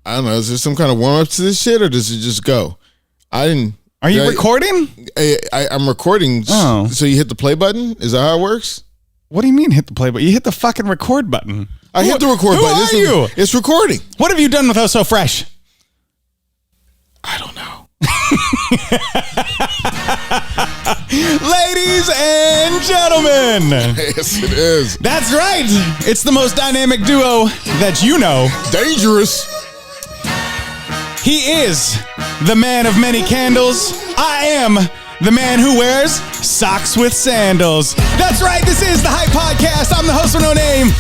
I don't know. Is there some kind of warm up to this shit, or does it just go? I didn't. Are you recording? I'm recording. Oh. So you hit the play button? Is that how it works? What do you mean hit the play button? You hit the fucking record button. I hit the record button. Who are you? It's recording. What have you done with Oh So Fresh? I don't know. Ladies and gentlemen. Yes, it is. That's right. It's the most dynamic duo that you know. Dangerous. He is the man of many candles. I am the man who wears socks with sandals. That's right. This is the Hype Podcast. I'm the host with no name.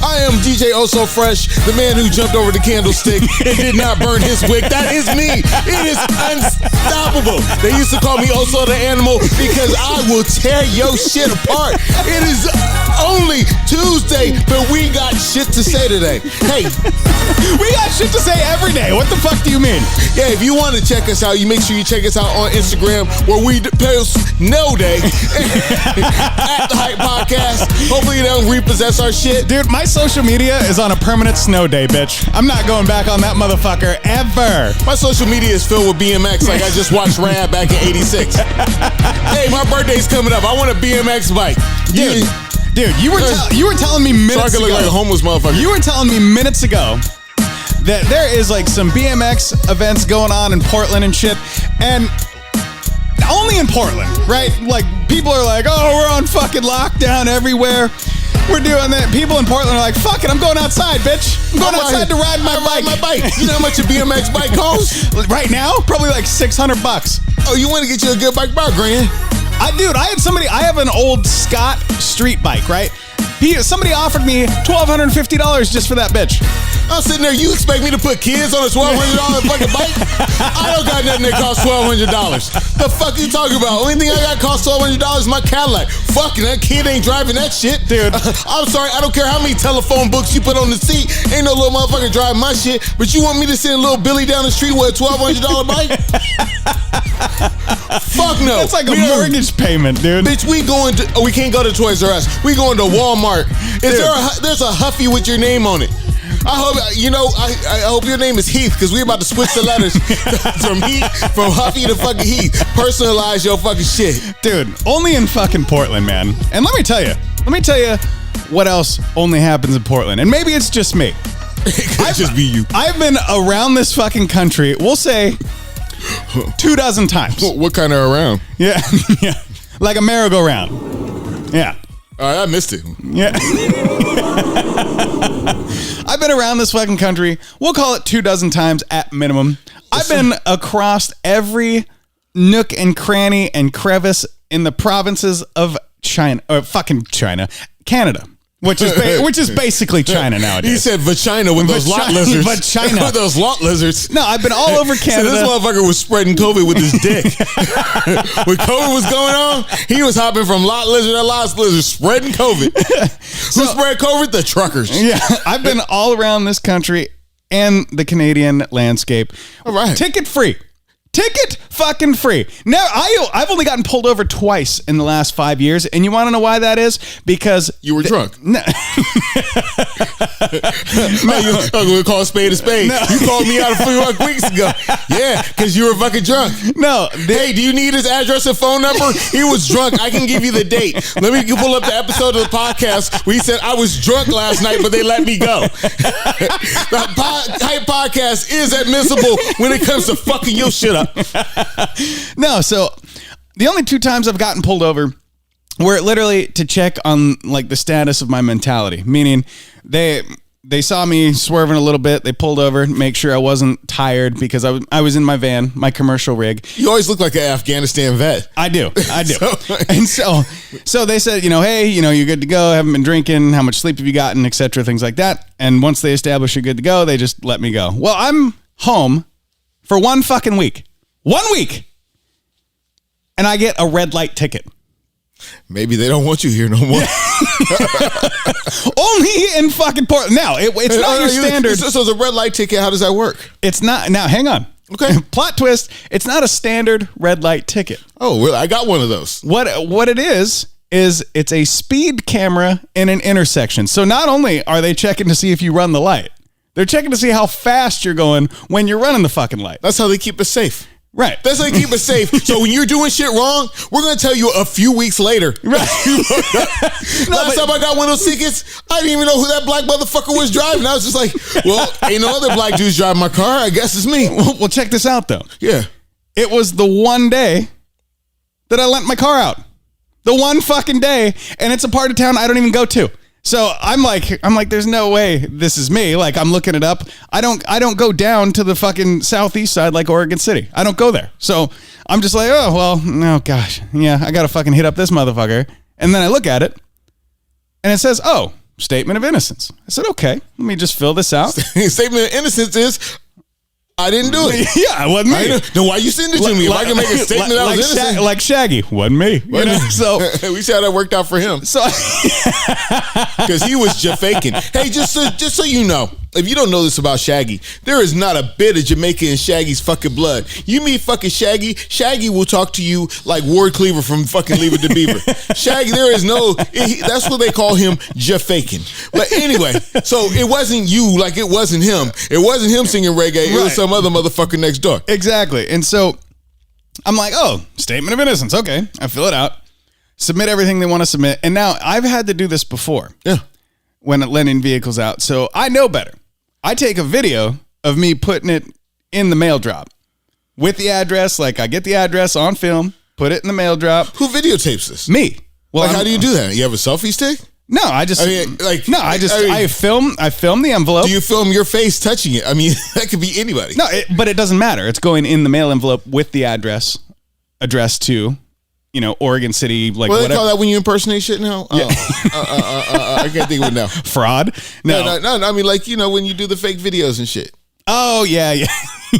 I am DJ Oh So Fresh, the man who jumped over the candlestick and did not burn his wick. That is me. It is unstoppable. They used to call me Oh So the Animal because I will tear your shit apart. It is only Tuesday, but we got shit to say today. Hey, we got shit to say every day. What the fuck do you mean? Yeah, if you want to check us out, you make sure you check us out on Instagram where we post no day at the Hype Podcast. Hopefully they don't repossess our shit. Dude, my social media is on a permanent snow day, bitch. I'm not going back on that motherfucker ever. My social media is filled with BMX like I just watched Rad back in 86. Hey, my birthday's coming up. I want a BMX bike. Dude, you were telling me minutes ago. So I can look like a homeless motherfucker. You were telling me minutes ago that there is like some BMX events going on in Portland and shit, and only in Portland, right? Like, people are like, oh, we're on fucking lockdown everywhere. We're doing that. People in Portland are like, fuck it, I'm going outside, bitch. I'm going outside to ride my bike. You know how much a BMX bike costs? Right now, probably like $600. Oh, you want to get you a good bike, about $1,000? I have an old Scott street bike, right? Somebody offered me $1,250 just for that bitch. I'm sitting there, you expect me to put kids on a $1,200 fucking bike? I don't got nothing that costs $1,200. The fuck you talking about? Only thing I got costs $1,200 is my Cadillac. Fucking that kid ain't driving that shit. Dude. I'm sorry, I don't care how many telephone books you put on the seat. Ain't no little motherfucker driving my shit. But you want me to send little Billy down the street with a $1,200 bike? Fuck no. That's like a mortgage payment, dude. Bitch, we can't go to Toys R Us. We going to Walmart. There's a Huffy with your name on it. I hope your name is Heath, because we're about to switch the letters from Huffy to fucking Heath. Personalize your fucking shit. Dude, only in fucking Portland, man. And let me tell you what else only happens in Portland. And maybe it's just me. It could just be you. I've been around this fucking country, we'll say 24 times. What kind of around? Yeah. Yeah. Like a merry-go-round. Yeah. All right, I missed it. Yeah. I've been around this fucking country. We'll call it 24 times at minimum. I've been across every nook and cranny and crevice in the provinces of Canada. Which is basically China nowadays. He said vagina with those lot lizards. Vagina. With those lot lizards. No, I've been all over Canada. So this motherfucker was spreading COVID with his dick. When COVID was going on, he was hopping from lot lizard to lot lizard, spreading COVID. Who spread COVID? The truckers. Yeah, I've been all around this country and the Canadian landscape. All right. Ticket free. Ticket fucking free. Now, I've only gotten pulled over twice in the last 5 years, and you want to know why that is? Because you were drunk. No. We'll call a spade a spade. No. You called me out a few weeks ago. Yeah, because you were fucking drunk. No. Hey, do you need his address and phone number? He was drunk. I can give you the date. Let me pull up the episode of the podcast where he said, I was drunk last night, but they let me go. The Hype Podcast is admissible when it comes to fucking your shit up. No, so the only 2 times I've gotten pulled over were literally to check on like the status of my mentality, meaning they saw me swerving a little bit, they pulled over, make sure I wasn't tired because I was in my van, my commercial rig. You always look like an Afghanistan vet. I do. And so they said, hey, you're good to go, haven't been drinking, how much sleep have you gotten, etc., things like that. And once they establish you're good to go, they just let me go. Well, I'm home for 1 fucking week. 1 week. And I get a red light ticket. Maybe they don't want you here no more. Only in fucking Portland. Now, it's not your standard. So it's a red light ticket. How does that work? It's not. Now, hang on. Okay. Plot twist. It's not a standard red light ticket. Oh, well, I got one of those. What it is it's a speed camera in an intersection. So not only are they checking to see if you run the light, They're checking to see how fast you're going when you're running the fucking light. That's how they keep us safe. Right. That's how they keep us safe. So when you're doing shit wrong, we're going to tell you a few weeks later. Right. Last time I got one of those tickets, I didn't even know who that black motherfucker was driving. I was just like, well, ain't no other black dudes driving my car. I guess it's me. Well, check this out, though. Yeah. It was the one day that I lent my car out. The one fucking day. And it's a part of town I don't even go to. So I'm like, there's no way this is me. Like, I'm looking it up. I don't go down to the fucking southeast side like Oregon City. I don't go there. So I'm just like, oh, well, no, gosh. Yeah, I got to fucking hit up this motherfucker. And then I look at it and it says, oh, statement of innocence. I said, okay, let me just fill this out. Statement of innocence is, I didn't do it. Yeah, it wasn't me. Then why you send it to me? If I can make a statement that I was innocent. Like Shaggy, wasn't me. You know? So we see how that worked out for him. So because he was Jamaican. Hey, just so you know, if you don't know this about Shaggy, there is not a bit of Jamaica in Shaggy's fucking blood. You meet fucking Shaggy, Shaggy will talk to you like Ward Cleaver from fucking Leave It to Beaver. Shaggy, there is no, that's what they call him, Jamaican. But anyway, so it wasn't you, like it wasn't him. It wasn't him singing reggae. It was some other motherfucker next door. Exactly. And so I'm like, oh, statement of innocence. Okay. I fill it out, submit everything they want to submit. And now I've had to do this before. Yeah. When lending vehicles out. So I know better. I take a video of me putting it in the mail drop with the address. Like, I get the address on film, put it in the mail drop. Who videotapes this? Me. Well, like, how do you do that? You have a selfie stick? No, I film the envelope. Do you film your face touching it? I mean, that could be anybody. No, but it doesn't matter. It's going in the mail envelope with the address addressed to, Oregon City, like what do they whatever. call that when you impersonate shit now? Yeah. I can't think of it now. Fraud? No. I mean, like, when you do the fake videos and shit. Oh, yeah.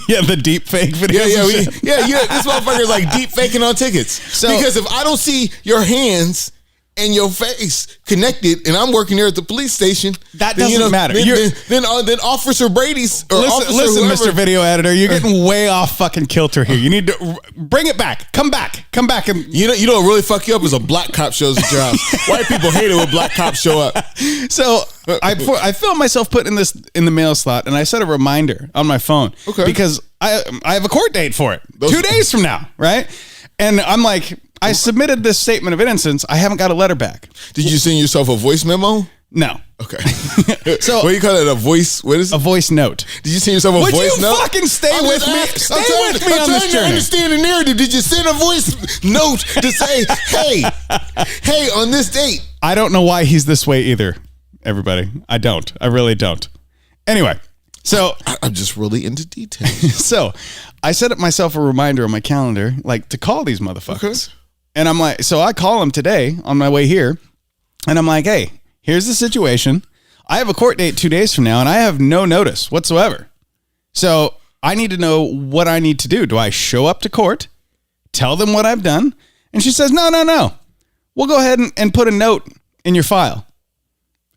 Yeah, the deep fake videos. Yeah. This motherfucker is like deep faking on tickets. Because if I don't see your hands and your face connected, and I'm working there at the police station, that doesn't matter. Then Officer Brady's or listen, Mr. Video Editor, you're getting way off fucking kilter here. You need to bring it back. Come back, and you know what really fuck you up is a black cop shows at your house. White people hate it when black cops show up. So I filmed myself putting this in the mail slot, and I set a reminder on my phone because I have a court date for it 2 days from now, right? And I'm like, I submitted this statement of innocence. I haven't got a letter back. Did you send yourself a voice memo? No. Okay. So what do you call it? A voice? What is it? A voice note. Did you send yourself a voice note? Would you fucking stay with me? Stay with me on this journey. I'm trying to understand the narrative. Did you send a voice note to say, hey, on this date? I don't know why he's this way either, everybody. I don't. I really don't. Anyway. So I'm just really into details. So I set up myself a reminder on my calendar, like to call these motherfuckers. Okay. And I'm like, so I call them today on my way here. And I'm like, hey, here's the situation. I have a court date 2 days from now and I have no notice whatsoever. So I need to know what I need to do. Do I show up to court, tell them what I've done? And she says, no. We'll go ahead and put a note in your file.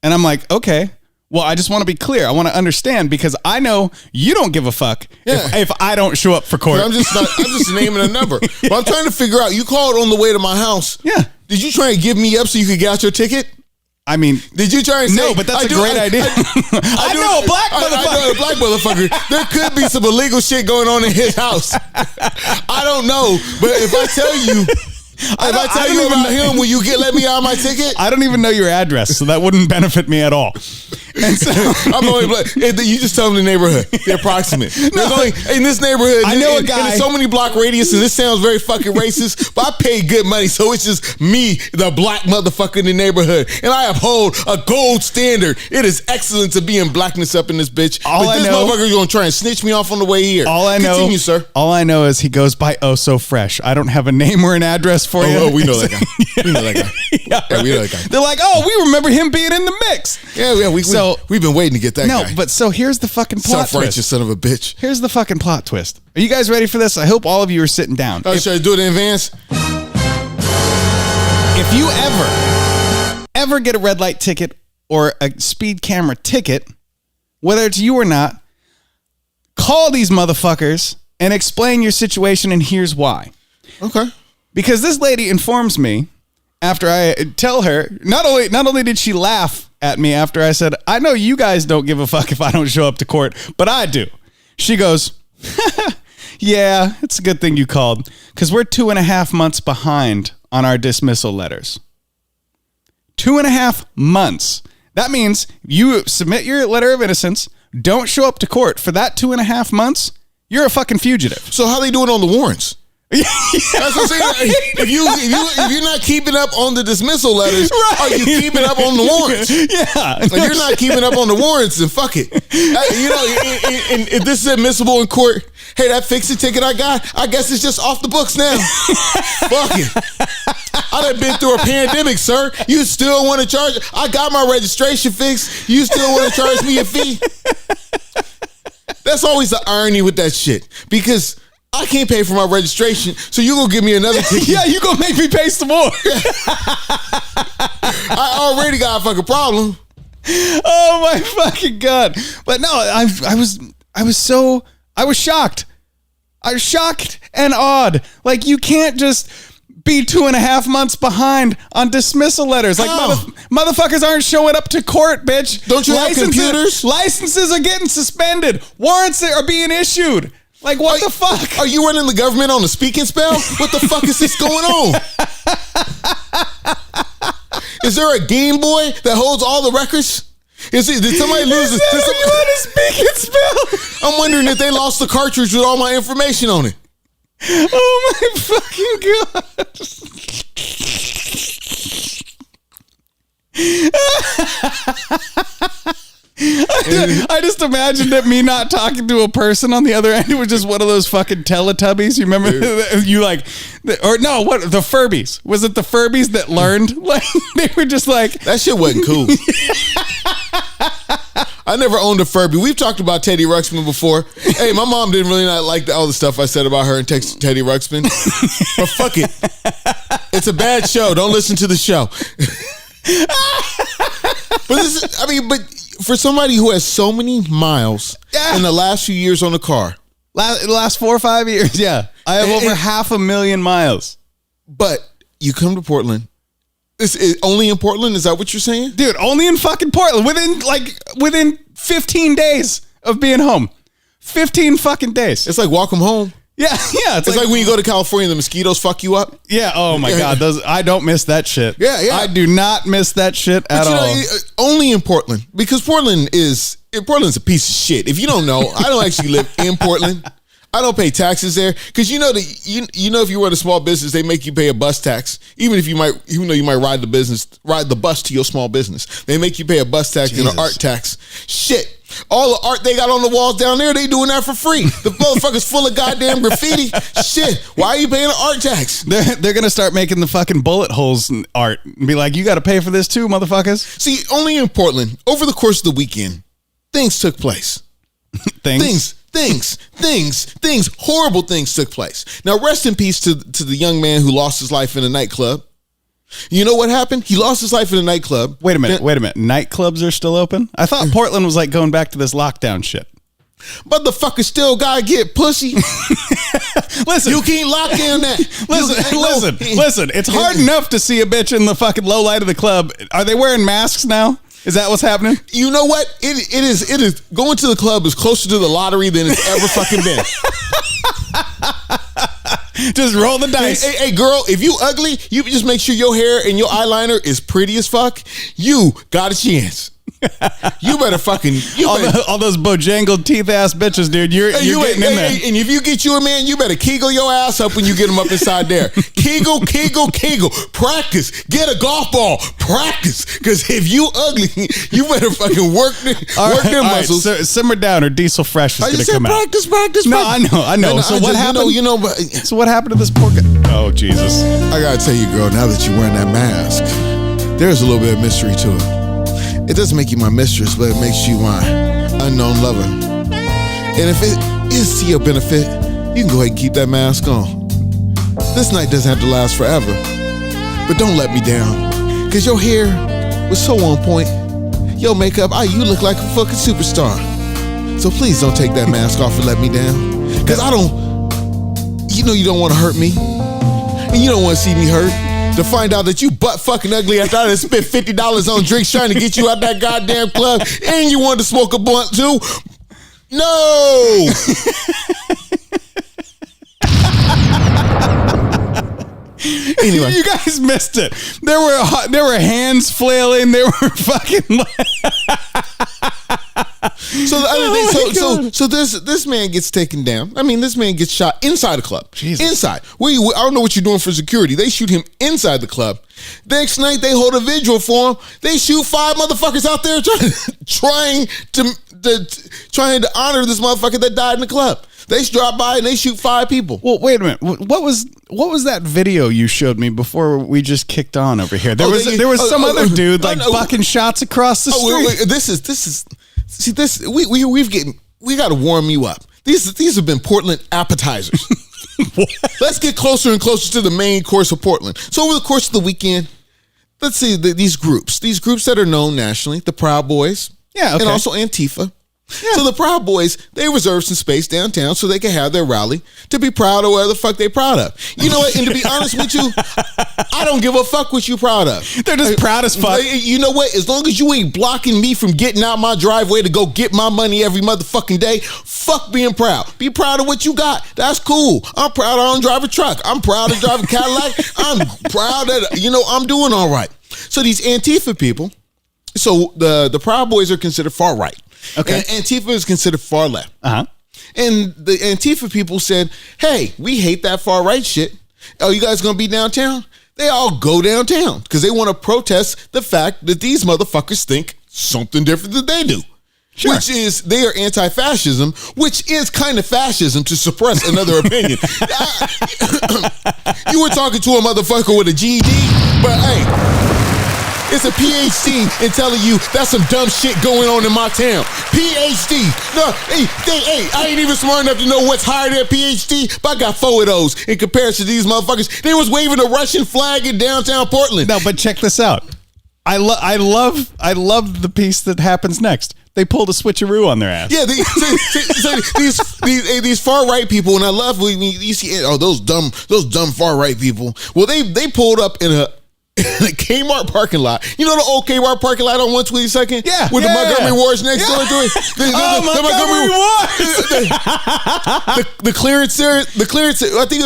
And I'm like, okay. Well, I just want to be clear. I want to understand because I know you don't give a fuck if I don't show up for court. I'm just naming a number. But I'm trying to figure out. You called on the way to my house. Yeah. Did you try and give me up so you could get out your ticket? I mean, did you try and say? No, but that's a great idea. I know a black motherfucker. I know a black motherfucker. There could be some illegal shit going on in his house. I don't know, but if I tell you. If I tell you about him, will you let me out of my ticket? I don't even know your address, so that wouldn't benefit me at all. And so I'm only you just tell them the neighborhood, the approximate. There's only in this neighborhood. I know a guy. There's so many block radius, and this sounds very fucking racist, but I pay good money, so it's just me, the black motherfucker in the neighborhood, and I uphold a gold standard. It is excellent to be in blackness up in this bitch. This motherfucker gonna try and snitch me off on the way here. Continue, sir. All I know is he goes by Oh So Fresh. I don't have a name or an address for you. Oh, we know that guy. We know that guy. Yeah, we know that guy. They're like, oh, we remember him being in the mix. Yeah. We've been waiting to get that guy. No, but so here's the fucking plot Self-righteous twist. son of a bitch. Here's the fucking plot twist. Are you guys ready for this? I hope all of you are sitting down. Oh, should I do it in advance? If you ever get a red light ticket or a speed camera ticket, whether it's you or not, call these motherfuckers and explain your situation, and here's why. Okay. Because this lady informs me after I tell her, not only did she laugh at me after I said, I know you guys don't give a fuck if I don't show up to court, but I do. She goes, yeah, it's a good thing you called, because we're 2.5 months behind on our dismissal letters. 2.5 months. That means you submit your letter of innocence, don't show up to court for that 2.5 months, you're a fucking fugitive. So how they do it on the warrants? That's what I'm saying. If you're not keeping up on the dismissal letters, right, are you keeping up on the warrants? Yeah. If you're not keeping up on the warrants, then fuck it. And if this is admissible in court, hey, that fix-it ticket I got, I guess it's just off the books now. Fuck it. I done been through a pandemic, sir. You still want to charge? I got my registration fixed. You still want to charge me a fee? That's always the irony with that shit, because I can't pay for my registration, so you gonna give me another ticket. Yeah, you gonna make me pay some more. I already got a fucking problem. Oh my fucking God. But no, I was shocked. I was shocked and awed. Like, you can't just be 2.5 months behind on dismissal letters. Like, motherfuckers aren't showing up to court, bitch. Don't you have computers? Licenses are getting suspended. Warrants are being issued. Like, what the fuck? Are you running the government on a speaking spell? What the fuck is this going on? Is there a Game Boy that holds all the records? Did somebody lose this? You on a speaking spell? I'm wondering if they lost the cartridge with all my information on it. Oh my fucking God. I just imagined it, me not talking to a person on the other end. It was just one of those fucking Teletubbies. You remember? You like, or no, what, the Furbies? Was it the Furbies that learned? Like, they were just like, that shit wasn't cool. I never owned a Furby. We've talked about Teddy Ruxpin before. Hey, my mom didn't really not like all the stuff I said about her and Teddy Ruxpin. But fuck it. It's a bad show. Don't listen to the show. But for somebody who has so many miles in the last few years on the car. Last 4 or 5 years, yeah. I have over 500,000 miles. But you come to Portland. Is only in Portland? Is that what you're saying? Dude, only in fucking Portland. Within 15 days of being home. 15 fucking days. It's like welcome home. Yeah. It's like when you go to California, the mosquitoes fuck you up. Yeah. Oh my God. I don't miss that shit. Yeah. I do not miss that shit at all. Only in Portland, because Portland's a piece of shit. If you don't know, I don't actually live in Portland. I don't pay taxes there, because you know if you run a small business, they make you pay a bus tax. Even though you might ride the bus to your small business, they make you pay a bus tax and an art tax. Shit. All the art they got on the walls down there, they doing that for free. The motherfucker's full of goddamn graffiti. Shit. Why are you paying an art tax? They're going to start making the fucking bullet holes in art and be like, you got to pay for this too, motherfuckers. See, only in Portland, over the course of the weekend, things took place. Things, horrible things took place. Now, rest in peace to the young man who lost his life in a nightclub. You know what happened? He lost his life in a nightclub. Wait a minute. Nightclubs are still open? I thought Portland was like going back to this lockdown shit. Motherfucker still gotta get pussy. Listen, you can't lock in that. Listen. It's hard enough to see a bitch in the fucking low light of the club. Are they wearing masks now? Is that what's happening? You know what? It is going to the club is closer to the lottery than it's ever fucking been. Just roll the dice. Hey, girl, if you ugly, you just make sure your hair and your eyeliner is pretty as fuck. You got a chance. You better fucking all those bojangled teeth ass bitches, dude. You're getting in there. And if you get you a man, you better kegel your ass up when you get him up inside there. Kegel. Practice. Get a golf ball. Practice. Because if you ugly, you better fucking work their muscles. So simmer down, or Diesel Fresh is going to come out. Practice. No, I know. So what happened? So what happened to this poor guy? Oh Jesus! I gotta tell you, girl. Now that you're wearing that mask, there's a little bit of mystery to it. It doesn't make you my mistress, but it makes you my unknown lover. And if it is to your benefit, you can go ahead and keep that mask on. This night doesn't have to last forever. But don't let me down, because your hair was so on point. Your makeup, you look like a fucking superstar. So please don't take that mask off and let me down. Because you don't want to hurt me. And you don't want to see me hurt. to find out that you butt fucking ugly after I done spent $50 on drinks trying to get you out that goddamn club, and you wanted to smoke a blunt too? No. Anyway, you guys missed it. There were hands flailing. There were fucking. So this man gets taken down. I mean, this man gets shot inside the club. Jesus. Inside. I don't know what you're doing for security. They shoot him inside the club. Next night they hold a vigil for him. They shoot 5 motherfuckers out there trying to honor this motherfucker that died in the club. They drop by and they shoot 5 people. Well, wait a minute. What was that video you showed me before we just kicked on over here? There was some other dude bucking shots across the street. We got to warm you up. These have been Portland appetizers. Let's get closer and closer to the main course of Portland. So over the course of the weekend, let's see these groups that are known nationally, the Proud Boys, and also Antifa. Yeah. So the Proud Boys, they reserved some space downtown so they could have their rally to be proud of whatever the fuck they proud of. You know what? And to be honest with you, I don't give a fuck what you proud of. They're just proud as fuck. You know what? As long as you ain't blocking me from getting out my driveway to go get my money every motherfucking day, fuck being proud. Be proud of what you got. That's cool. I'm proud I don't drive a truck. I'm proud to drive a Cadillac. I'm proud that, I'm doing all right. So these Antifa people, so the Proud Boys are considered far right. Okay. And Antifa is considered far left. Uh-huh. And the Antifa people said, hey, we hate that far right shit. Oh, you guys gonna be downtown? They all go downtown because they want to protest the fact that these motherfuckers think something different than they do. Sure. Which is, they are anti-fascism, which is kind of fascism to suppress another opinion. You were talking to a motherfucker with a GED, but hey, it's a PhD in telling you that's some dumb shit going on in my town. PhD. No, hey, I ain't even smart enough to know what's higher than a PhD, but I got 4 of those in comparison to these motherfuckers. They was waving a Russian flag in downtown Portland. No, but check this out. I love the piece that happens next. They pulled a switcheroo on their ass. Yeah, these far right people, and I love when you see those dumb far right people. Well, they pulled up in a Kmart parking lot. You know the old Kmart parking lot on 122nd? Yeah. With the Montgomery Wards next door to it? Montgomery Wards! The clearance center, I think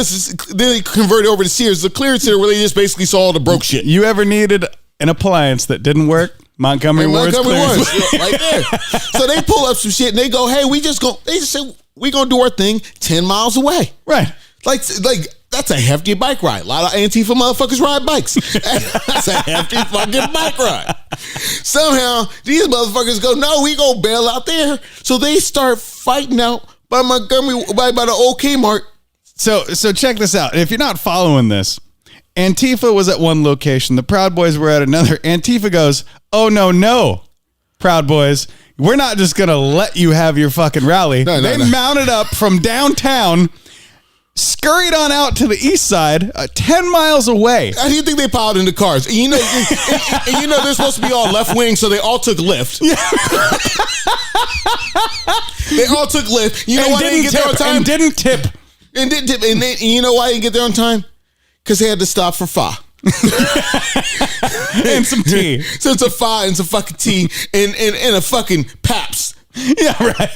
they converted over to Sears. The clearance center where they just basically saw all the broke shit. You ever needed an appliance that didn't work? Montgomery Wards right there. So they pull up some shit and they go, hey, they just say, we gonna do our thing 10 miles away. Right. Like that's a hefty bike ride. A lot of Antifa motherfuckers ride bikes. That's a hefty fucking bike ride. Somehow, these motherfuckers go, no, we gonna bail out there. So they start fighting out by Montgomery, by the old Kmart. So check this out. If you're not following this, Antifa was at one location. The Proud Boys were at another. Antifa goes, oh, no, Proud Boys. We're not just going to let you have your fucking rally. They mounted up from downtown, scurried on out to the east side, 10 miles away. How do you think they piled into cars? And you know they're supposed to be all left wing, so they all took Lyft. Yeah. They all took Lyft. You know why they didn't get there on time? And didn't tip. And you know why they didn't get there on time? Because they had to stop for pho. And some tea. So it's a pho and some fucking tea and a fucking Pabst. Yeah, right.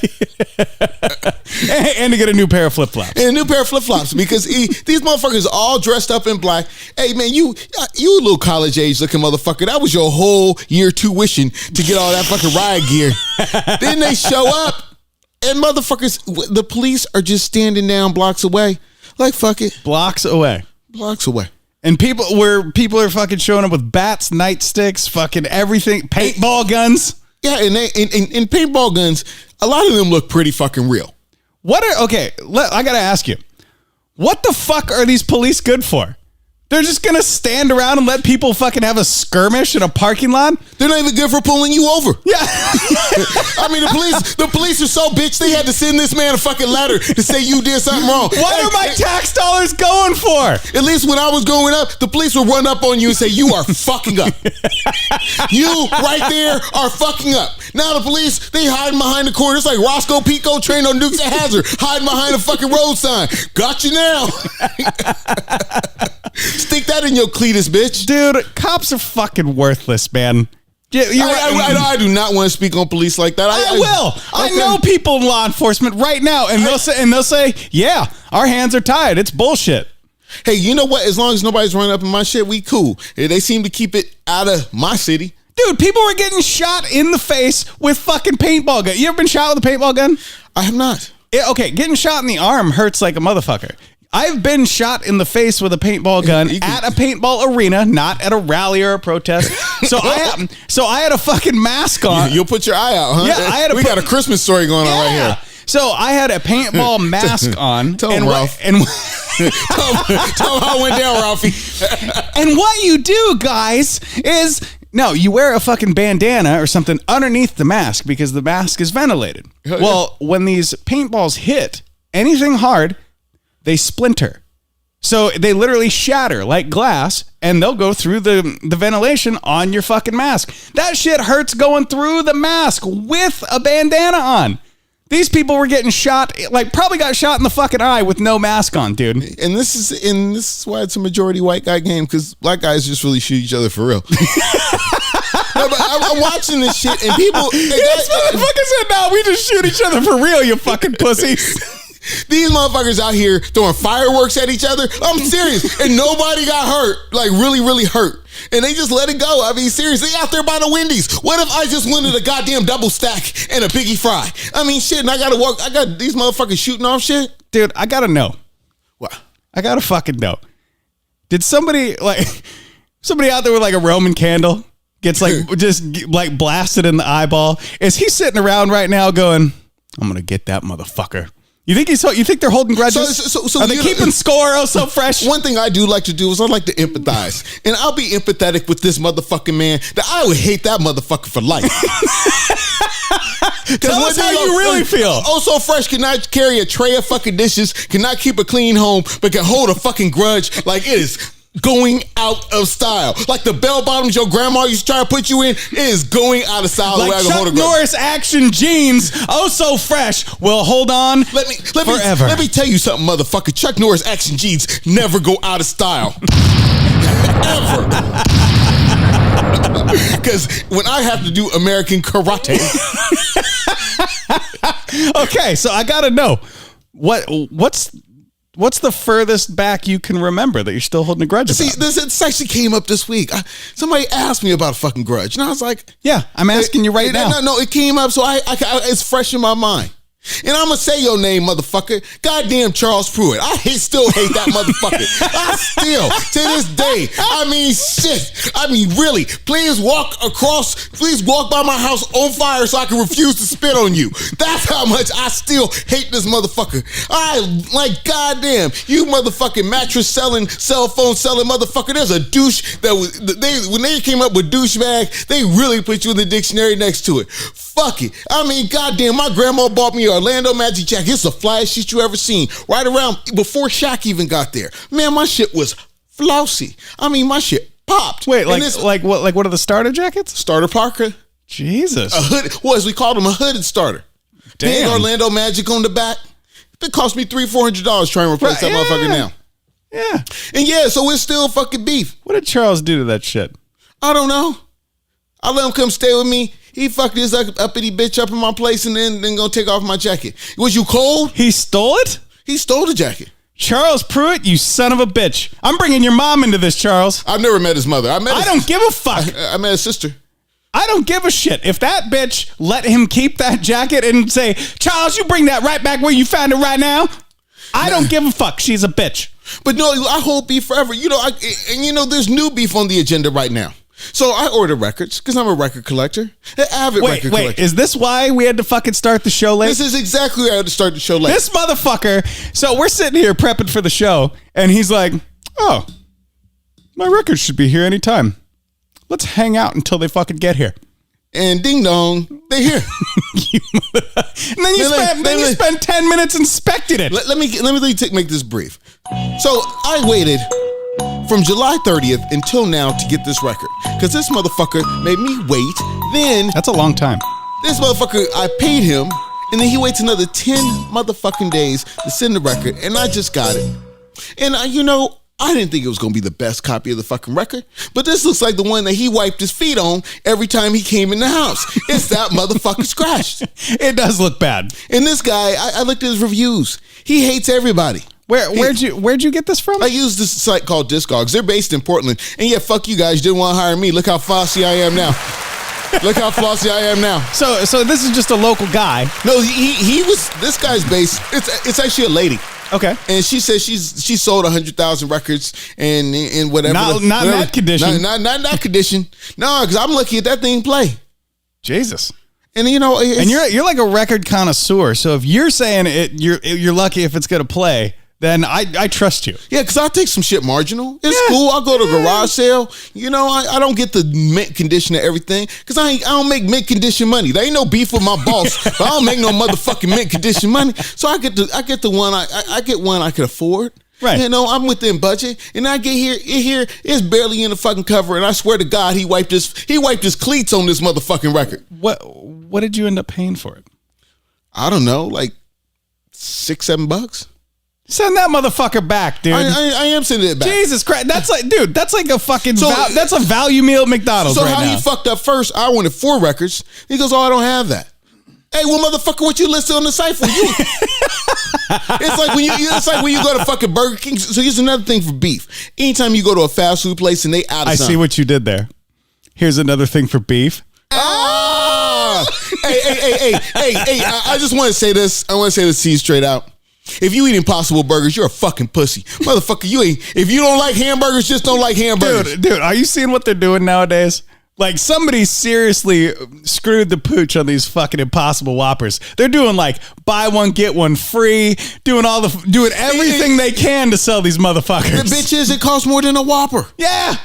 And to get a new pair of flip-flops. And a new pair of flip-flops because these motherfuckers all dressed up in black. Hey, man, you a little college-age looking motherfucker. That was your whole year tuition to get all that fucking riot gear. Then they show up and motherfuckers, the police are just standing down blocks away. Like, fuck it. Blocks away. And people are fucking showing up with bats, nightsticks, fucking everything, paintball guns. Yeah, and paintball guns, a lot of them look pretty fucking real. I gotta ask you, what the fuck are these police good for? They're just gonna stand around and let people fucking have a skirmish in a parking lot? They're not even good for pulling you over. Yeah. I mean, the police are so bitch, they had to send this man a fucking letter to say you did something wrong. What are my tax dollars going for? At least when I was growing up, the police would run up on you and say, you are fucking up. You right there are fucking up. Now the police, they hiding behind the corner. It's like Roscoe Pico trained on Dukes of Hazzard, hiding behind a fucking road sign. Got you now. Stick that in your Cletus, bitch. Dude, cops are fucking worthless, man. I do not want to speak on police like that. I will. Okay. I know people in law enforcement right now, and they'll say, yeah, our hands are tied. It's bullshit. Hey, you know what? As long as nobody's running up in my shit, we cool. They seem to keep it out of my city. Dude, people were getting shot in the face with fucking paintball gun. You ever been shot with a paintball gun? I have not. Okay, getting shot in the arm hurts like a motherfucker. I've been shot in the face with a paintball gun at a paintball arena, not at a rally or a protest. So I had a fucking mask on. You'll put your eye out, huh? Yeah, we got a Christmas story going on right here. So I had a paintball mask on. Tell him, Ralph. Tell him how it went down, Ralphie. And what you do, guys, is you wear a fucking bandana or something underneath the mask because the mask is ventilated. Well, when these paintballs hit anything hard, they splinter. So they literally shatter like glass, and they'll go through the ventilation on your fucking mask. That shit hurts going through the mask with a bandana on. These people were getting shot, probably got shot in the fucking eye with no mask on, dude. And this is why it's a majority white guy game, because black guys just really shoot each other for real. No, but I'm watching this shit, and people... This motherfucker said, no, we just shoot each other for real, you fucking pussies. These motherfuckers out here throwing fireworks at each other. I'm serious. And nobody got hurt. Like, really, really hurt. And they just let it go. I mean, seriously, out there by the Wendy's. What if I just wanted a goddamn double stack and a Biggie Fry? I mean, shit, and I got these motherfuckers shooting off shit. Dude, I gotta know. What? I gotta fucking know. Did somebody out there with like a Roman candle gets just blasted in the eyeball? Is he sitting around right now going, I'm gonna get that motherfucker? You think they're holding grudges? So are they keeping score? Oh, so fresh. One thing I do like to do is I like to empathize, and I'll be empathetic with this motherfucking man that I would hate that motherfucker for life. Tell us how you really feel. Oh, so fresh cannot carry a tray of fucking dishes, cannot keep a clean home, but can hold a fucking grudge like it is going out of style. Like the bell bottoms your grandma used to try to put you in, it is going out of style. Like Chuck Norris action jeans, oh so fresh, will hold on forever. Let me tell you something, motherfucker. Chuck Norris action jeans never go out of style. Ever. Because when I have to do American karate. Okay, so I gotta know, what's the furthest back you can remember that you're still holding a grudge about? See, this actually came up this week. Somebody asked me about a fucking grudge, and I was like, yeah, I'm asking you right now. No, it came up, so it's fresh in my mind. And I'm going to say your name, motherfucker. Goddamn Charles Pruitt. I still hate that motherfucker. I still, to this day, I mean, shit. I mean, really, please walk by my house on fire so I can refuse to spit on you. That's how much I still hate this motherfucker. Goddamn, you motherfucking mattress selling, cell phone selling motherfucker. There's a douche when they came up with douchebag, they really put you in the dictionary next to it. Fuck it. I mean, goddamn, my grandma bought me an Orlando Magic jacket. It's the flyest shit you ever seen. Right around before Shaq even got there. Man, my shit was flousy. I mean, my shit popped. Wait, what are the starter jackets? Starter Parker. Jesus. A hood. Well, as we called them, a hooded starter. Damn. Big Orlando Magic on the back. It cost me $300-$400 trying to replace that motherfucker now. Yeah. And yeah, so it's still fucking beef. What did Charles do to that shit? I don't know. I let him come stay with me. He fucked this uppity bitch up in my place and then gonna take off my jacket. Was you cold? He stole it? He stole the jacket. Charles Pruitt, you son of a bitch. I'm bringing your mom into this, Charles. I've never met his mother. I don't give a fuck. I met his sister. I don't give a shit. If that bitch let him keep that jacket and say, Charles, you bring that right back where you found it right now. I don't give a fuck. She's a bitch. But no, I hold beef forever. There's new beef on the agenda right now. So I order records because I'm a record collector, an avid record collector. Wait, is this why we had to fucking start the show late? This is exactly why I had to start the show late. This motherfucker. So we're sitting here prepping for the show, and he's like, "Oh, my records should be here anytime. Let's hang out until they fucking get here." And ding dong, they're here. And then you spend 10 minutes inspecting it. Let me make this brief. So I waited from July 30th until now to get this record. Because this motherfucker made me wait. Then... That's a long time. This motherfucker, I paid him, and then he waits another 10 motherfucking days to send the record, and I just got it. And, I didn't think it was going to be the best copy of the fucking record, but this looks like the one that he wiped his feet on every time he came in the house. It's that motherfucker scratched. It does look bad. And this guy, I looked at his reviews. He hates everybody. Where'd you get this from? I use this site called Discogs. They're based in Portland. And yeah, fuck you guys. You didn't want to hire me. Look how flossy I am now. Look how flossy I am now. So this is just a local guy. No, he was, this guy's based, it's actually a lady. Okay. And she says she sold 100,000 records and whatever. Not in that condition. Not in that condition. No, because I'm lucky at that thing play. Jesus. And you know, and you're like a record connoisseur. So if you're saying you're lucky if it's gonna play, then I trust you. Yeah, because I'll take some shit marginal. It's cool. I'll go to a garage sale. You know, I don't get the mint condition of everything because I don't make mint condition money. There ain't no beef with my boss, but I don't make no motherfucking mint condition money. So I get the one I get one I can afford. Right. You know, I'm within budget, and I get here it's barely in the fucking cover, and I swear to God, he wiped his cleats on this motherfucking record. What did you end up paying for it? I don't know, like $6-7. Send that motherfucker back, dude. I am sending it back. Jesus Christ. That's like a fucking that's a value meal at McDonald's right now. So how he fucked up first, I wanted 4 records. He goes, oh, I don't have that. Hey, well, motherfucker, what you listed on the site for? It's like when you go to fucking Burger King. So here's another thing for beef. Anytime you go to a fast food place and they out of I see what you did there. Here's another thing for beef. Hey, I just want to say this. I want to say this to you straight out. If you eat Impossible Burgers, you're a fucking pussy. Motherfucker, if you don't like hamburgers, just don't like hamburgers. Dude, are you seeing what they're doing nowadays? Like, somebody seriously screwed the pooch on these fucking Impossible Whoppers. They're doing like buy one get one free, doing everything they can to sell these motherfuckers. The bitch is, it costs more than a Whopper. Yeah.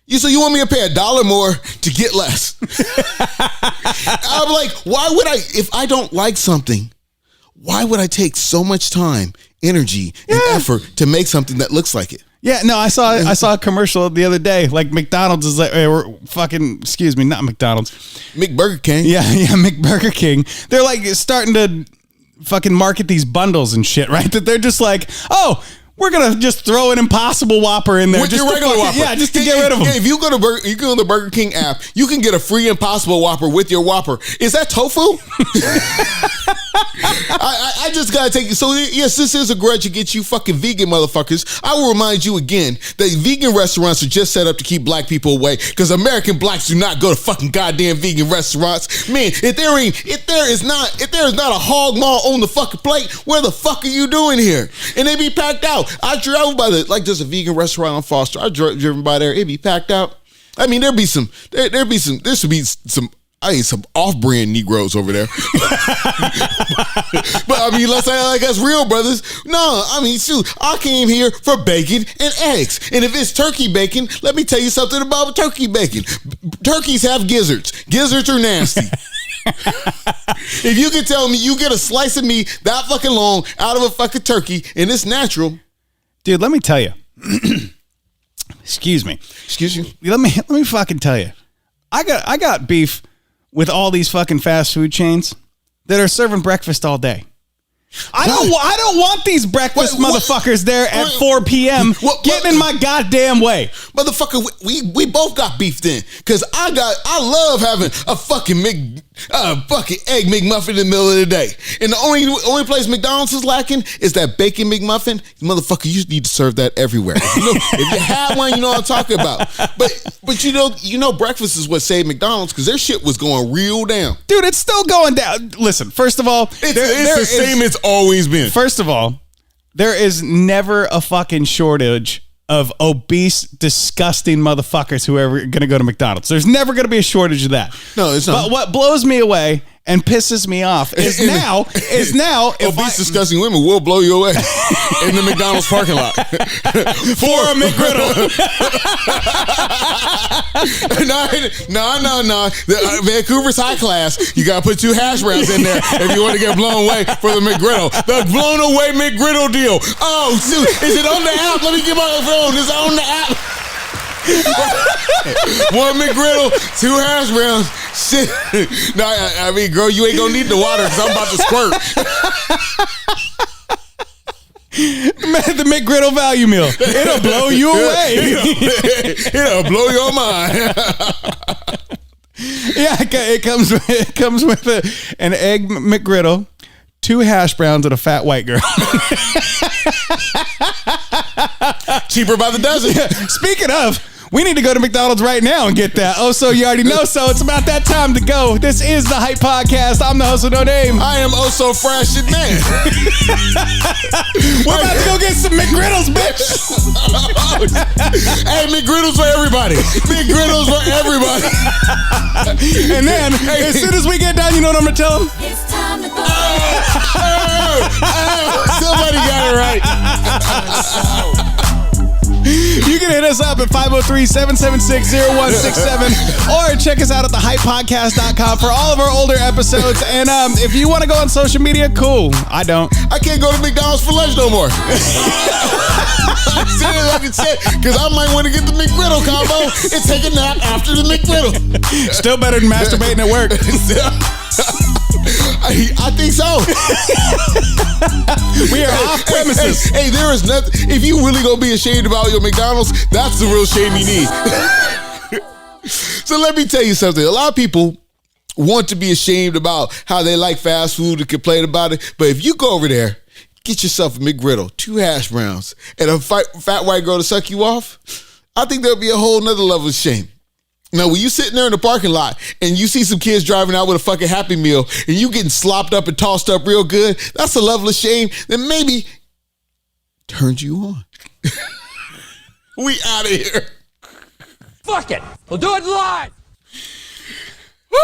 So you want me to pay $1 more to get less? I'm like, why would if I don't like something, why would I take so much time, energy, and effort to make something that looks like it? Yeah, no, I saw a commercial the other day. Like, McDonald's is like, excuse me, not McDonald's. McBurger King. Yeah, McBurger King. They're like starting to fucking market these bundles and shit, right? That they're just like, oh, we're gonna just throw an Impossible Whopper in there. With your regular Whopper. Yeah, just to get rid of them. If you go to the Burger King app, you can get a free Impossible Whopper with your Whopper. Is that tofu? I just gotta take it. So yes, this is a grudge against you fucking vegan motherfuckers. I will remind you again that vegan restaurants are just set up to keep black people away because American blacks do not go to fucking goddamn vegan restaurants. Man, if there is not a hog maw on the fucking plate, where the fuck are you doing here? And they be packed out. I drove by there's a vegan restaurant on Foster. I driven by there. It'd be packed out. I mean, there should be some off-brand Negroes over there. But I mean, let's say like us real brothers. No, I mean, shoot, I came here for bacon and eggs. And if it's turkey bacon, let me tell you something about turkey bacon. Turkeys have gizzards. Gizzards are nasty. If you can tell me you get a slice of meat that fucking long out of a fucking turkey and it's natural. Dude, let me tell you. Excuse me. Excuse you? Let me fucking tell you. I got beef with all these fucking fast food chains that are serving breakfast all day. I don't want these breakfast motherfuckers there at 4 p.m. getting in my goddamn way. Motherfucker, we both got beef then. Cause I love having a fucking egg McMuffin in the middle of the day. And the only place McDonald's is lacking is that bacon McMuffin. Motherfucker, you need to serve that everywhere. If you have one, you know what I'm talking about. But you know breakfast is what saved McDonald's because their shit was going real down. Dude, it's still going down. Listen, first of all, it's the same it's always been. First of all, there is never a fucking shortage of obese, disgusting motherfuckers who are going to go to McDonald's. There's never going to be a shortage of that. No, it's not. But what blows me away and pisses me off is now obese, disgusting women will blow you away in the McDonald's parking lot for a McGriddle. No. Vancouver's high class. You got to put 2 hash browns in there if you want to get blown away for the McGriddle. The blown away McGriddle deal. Oh, shoot. Is it on the app? Let me get my phone. Is it on the app? 1 McGriddle, 2 hash browns. Shit. No, I mean, girl, you ain't gonna need the water because I'm about to squirt. The McGriddle value meal. It'll blow you away. It'll blow your mind. Yeah, it comes with an egg McGriddle, 2 hash browns, and a fat white girl. Cheaper by the dozen. Speaking of, we need to go to McDonald's right now and get that. Oh, so you already know. So it's about that time to go. This is the Hype Podcast. I'm the host with no name. I am oh so fresh and man. We're about to go get some McGriddles, bitch. Hey, McGriddles for everybody. McGriddles for everybody. And then, as soon as we get done, you know what I'm going to tell them? It's time to go. Somebody got it right. You can hit us up at 503-776-0167 or check us out at thehypepodcast.com for all of our older episodes. And if you want to go on social media, cool. I don't. I can't go to McDonald's for lunch no more. Because I might want to get the McGriddle combo and take a nap after the McGriddle. Still better than masturbating at work. I think so. We are off premises. Hey, there is nothing. If you really gonna be ashamed about your McDonald's, that's the real shame you need. So let me tell you something. A lot of people want to be ashamed about how they like fast food and complain about it. But if you go over there, get yourself a McGriddle, 2 hash browns, and a fat white girl to suck you off, I think there'll be a whole nother level of shame. Now, when you sitting there in the parking lot and you see some kids driving out with a fucking Happy Meal and you getting slopped up and tossed up real good, that's a level of shame that maybe turns you on. We out of here. Fuck it. We'll do it live. Woo!